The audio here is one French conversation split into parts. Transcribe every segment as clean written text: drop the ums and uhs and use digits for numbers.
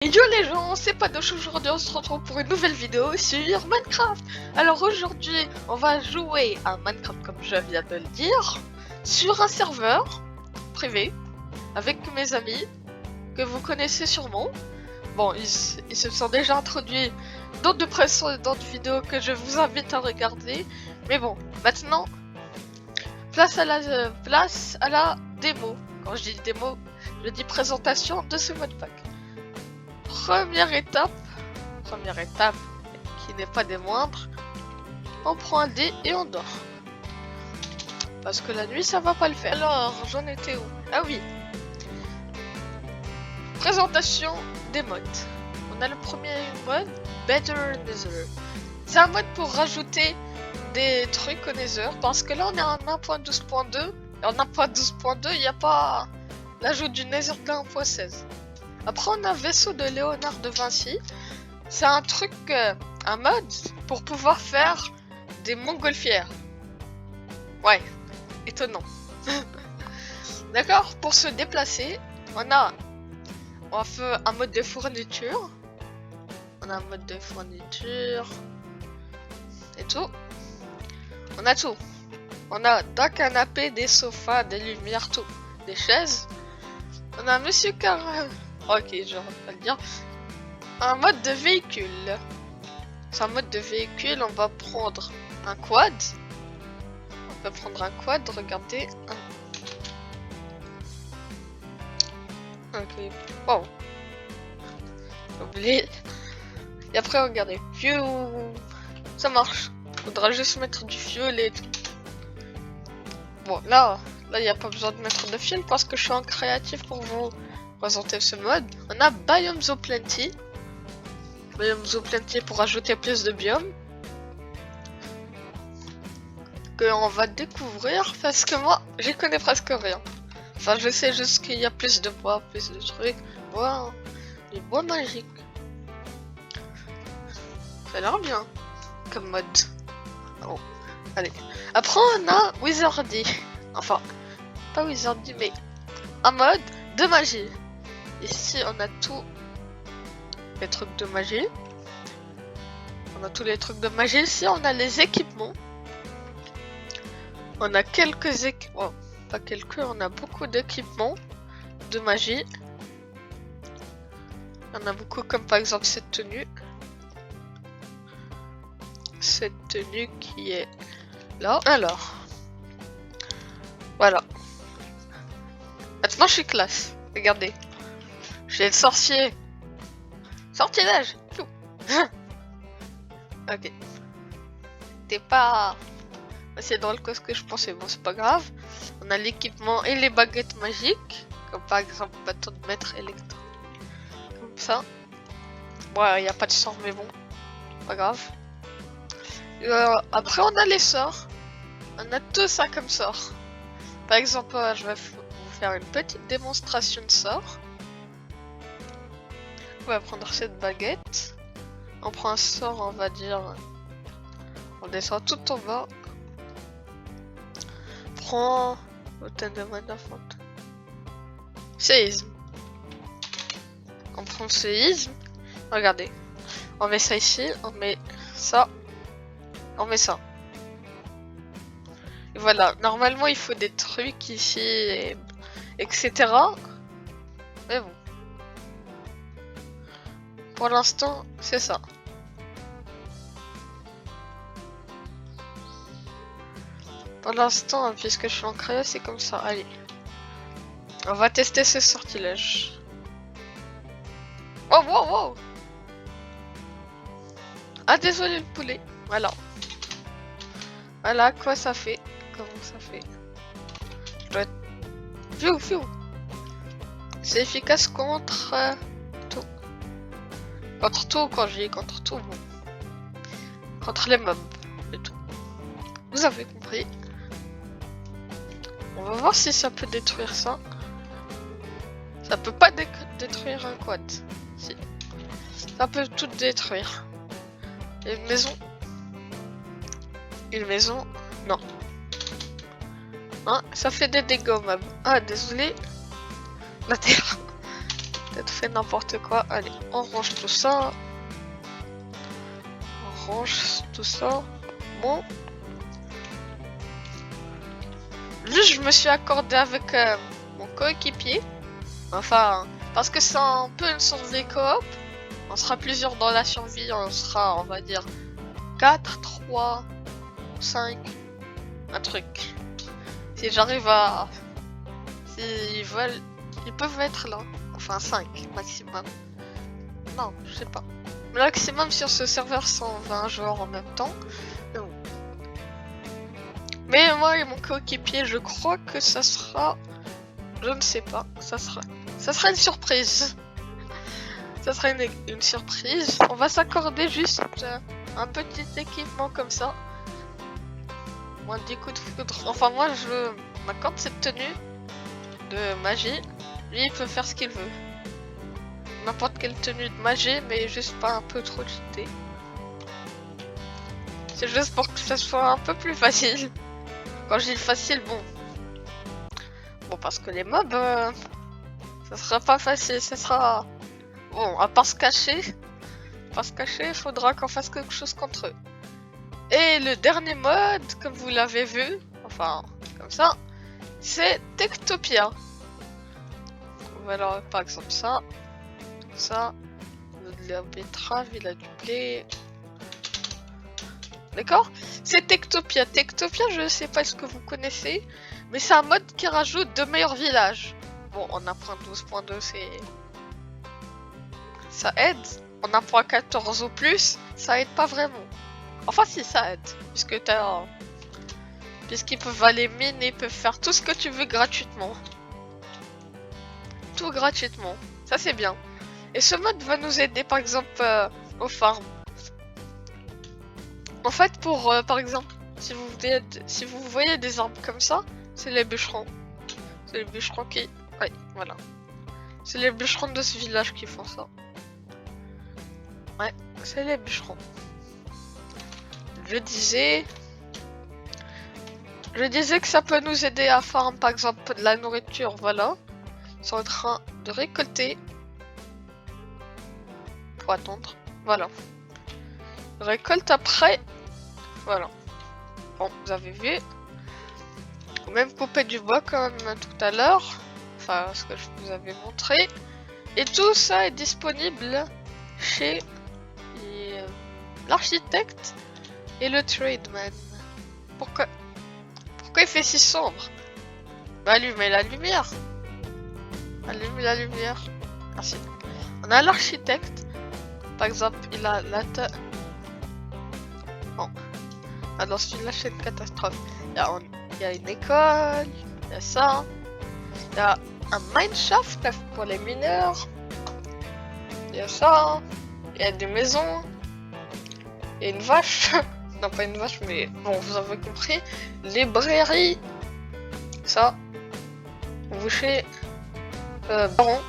Et yo les gens, c'est Padoche. Aujourd'hui on se retrouve pour une nouvelle vidéo sur Minecraft. Alors aujourd'hui on va jouer à Minecraft comme je viens de le dire, sur un serveur privé, avec mes amis, que vous connaissez sûrement. Bon, ils se sont déjà introduits dans de précédentes vidéos que je vous invite à regarder. Mais bon, maintenant, place à la démo. Quand je dis démo, je dis présentation de ce modpack. Première étape qui n'est pas des moindres, on prend un dé et on dort. Parce que la nuit ça va pas le faire. Alors j'en étais où? Ah oui. Présentation des modes. On a le premier mode, Better Nether. C'est un mode pour rajouter des trucs au Nether. Parce que là on est en 1.12.2. Et en 1.12.2 il n'y a pas l'ajout du Nether de 1.16. Après on a vaisseau de Léonard de Vinci. C'est un truc, un mode pour pouvoir faire des montgolfières. Ouais, étonnant. D'accord, pour se déplacer, on fait un mode de fourniture. On a un mode de fourniture. Et tout. On a tout. On a d'un canapé, des sofas, des lumières, tout. Des chaises. On a Monsieur Car... Ok, je vais pas le dire. Un mode de véhicule. C'est un mode de véhicule, on va prendre un quad. On peut prendre un quad, regardez. Ok, wow. J'ai oublié. Et après, regardez. Ça marche. Faudra juste mettre du fuel et tout. Bon, là, il n'y a pas besoin de mettre de fil parce que je suis en créatif pour vous présenter ce mode. On a Biome Zoo Plenty. Biome Zoo Plenty pour ajouter plus de biomes. Que on va découvrir parce que moi, j'y connais presque rien. Enfin, je sais juste qu'il y a plus de bois, plus de trucs. Bois, du bois magique. Ça a l'air bien comme mode. Bon, allez. Après, on a Wizardy. Enfin, pas Wizardy, mais un mode de magie. Ici, on a tous les trucs de magie. On a tous les trucs de magie. Ici, on a les équipements. On a quelques équipements. Pas quelques, on a beaucoup d'équipements de magie. On a beaucoup, comme par exemple cette tenue. Cette tenue qui est là. Alors. Voilà. Maintenant, je suis classe. Regardez. J'ai le sorcier. Sortilège. Ok. T'es pas assez drôle que ce que je pensais. Bon, c'est pas grave. On a l'équipement et les baguettes magiques. Comme par exemple, bâton de maître électrique. Comme ça. Bon, il n'y a pas de sort, mais bon. Pas grave. Après, on a les sorts. On a tout ça comme sort. Par exemple, je vais vous faire une petite démonstration de sort. On va prendre cette baguette. On prend un sort, on va dire. On descend tout en bas. Prends hôtel de Manafont. Séisme. On prend le séisme. Regardez. On met ça ici. On met ça. On met ça. Et voilà. Normalement, il faut des trucs ici, etc. Mais bon. Pour l'instant, c'est ça. Pour l'instant, puisque je suis en créa, c'est comme ça. Allez. On va tester ce sortilège. Oh, wow, wow. Ah, désolé le poulet. Voilà. Voilà quoi ça fait. Comment ça fait. Je dois être... Fiou. C'est efficace contre... tout. Contre tout, quand je dis contre tout, bon. Contre les mobs et tout. Vous avez compris. On va voir si ça peut détruire ça. Ça peut pas détruire un quad. Si. Ça peut tout détruire. Et une maison. Une maison. Non. Hein, ça fait des dégâts aux mobs. Ah, désolé. La terre. peut-être fait n'importe quoi. Allez, on range tout ça. On range tout ça. Bon. Juste, je me suis accordé avec mon coéquipier. Enfin, parce que c'est un peu une survie coop. On sera plusieurs dans la survie. On sera, on va dire, 4, 3, 5. Un truc. Si j'arrive à... S'ils veulent... Ils peuvent être là. Enfin, 5 maximum. Non, je sais pas. Le maximum sur ce serveur, 120 joueurs en même temps. Mais bon. Mais moi et mon coéquipier, je crois que ça sera... Je ne sais pas. Ça sera une surprise. Ça sera une surprise. On va s'accorder juste un petit équipement comme ça. Moins 10 coups de foudre. Enfin, moi, je m'accorde cette tenue de magie. Lui, il peut faire ce qu'il veut. N'importe quelle tenue de magie, mais juste pas un peu trop cheaté. C'est juste pour que ça soit un peu plus facile. Quand je dis facile, bon. Bon, parce que les mobs, ça sera pas facile, ça sera... Bon, à part se cacher, il faudra qu'on fasse quelque chose contre eux. Et le dernier mode, comme vous l'avez vu, enfin, comme ça, c'est Techtopia. Voilà, par exemple ça, de la betterave, il a du blé. D'accord? C'est Techtopia. Techtopia, je sais pas ce que vous connaissez, mais c'est un mode qui rajoute de meilleurs villages. Bon, on apprend 12.2, c'est... Ça aide. On apprend 14 ou plus, ça aide pas vraiment. Enfin si, ça aide, puisque t'as... Puisqu'ils peuvent aller mine et ils peuvent faire tout ce que tu veux gratuitement. Tout gratuitement. Ça c'est bien. Et ce mode va nous aider par exemple aux farms. En fait pour par exemple, si vous voyez des arbres comme ça, c'est les bûcherons. C'est les bûcherons qui... Ouais, voilà. C'est les bûcherons de ce village qui font ça. Ouais, c'est les bûcherons. Je disais que ça peut nous aider à farm par exemple de la nourriture, voilà. Ils sont en train de récolter. Faut attendre. Voilà. Récolte après. Voilà. Bon, vous avez vu. Faut même couper du bois comme tout à l'heure. Enfin, ce que je vous avais montré. Et tout ça est disponible chez l'architecte et le tradesman. Pourquoi il fait si sombre? Bah, allumez la lumière. Allumez la lumière. Merci. On a l'architecte. Par exemple, il a la Bon. Ah non, celui-là, c'est une catastrophe. Il y a une école. Il y a ça. Il y a un mineshaft pour les mineurs. Il y a ça. Il y a des maisons. Il y a une vache. Non, pas une vache, mais bon, vous avez compris. Librairie. Ça. Boucher. Baron.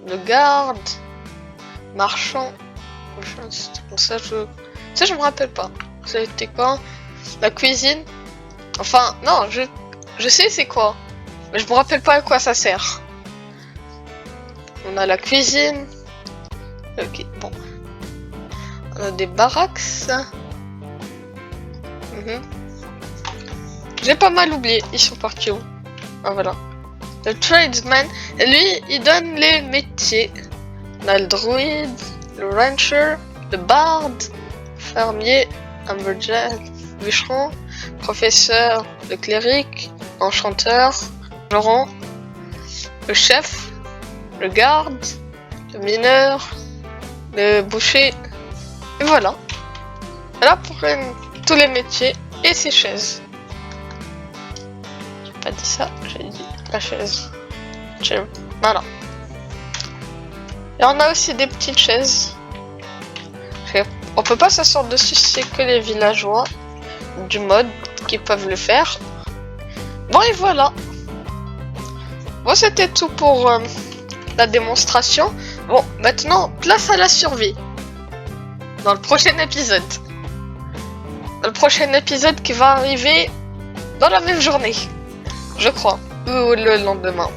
Le garde. Marchand. Ça, je me rappelle pas. Ça a été quoi? La cuisine. Enfin, non, je sais c'est quoi. Mais je me rappelle pas à quoi ça sert. On a la cuisine. Ok, bon. On a des baraques. J'ai pas mal oublié. Ils sont partis où? Ah voilà. Le tradesman. Et lui, il donne les métiers. On a le druide, le rancher, le bard, fermier, lumberjack, bûcheron, professeur, le cléric, enchanteur, Laurent, le chef, le garde, le mineur, le boucher, et voilà. Voilà pour tous les métiers et ses chaises. J'ai pas dit ça, j'ai dit la chaise. Voilà. Et on a aussi des petites chaises. On peut pas s'asseoir dessus, c'est que les villageois du mode qui peuvent le faire. Bon et voilà. Bon, c'était tout pour la démonstration. Bon, maintenant, place à la survie. Dans le prochain épisode. Dans le prochain épisode qui va arriver dans la même journée. Je crois. ou le lendemain.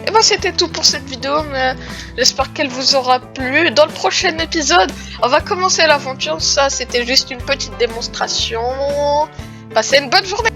Et ben c'était tout pour cette vidéo, mais j'espère qu'elle vous aura plu. Dans le prochain épisode, on va commencer l'aventure. Ça, c'était juste une petite démonstration. Passez une bonne journée.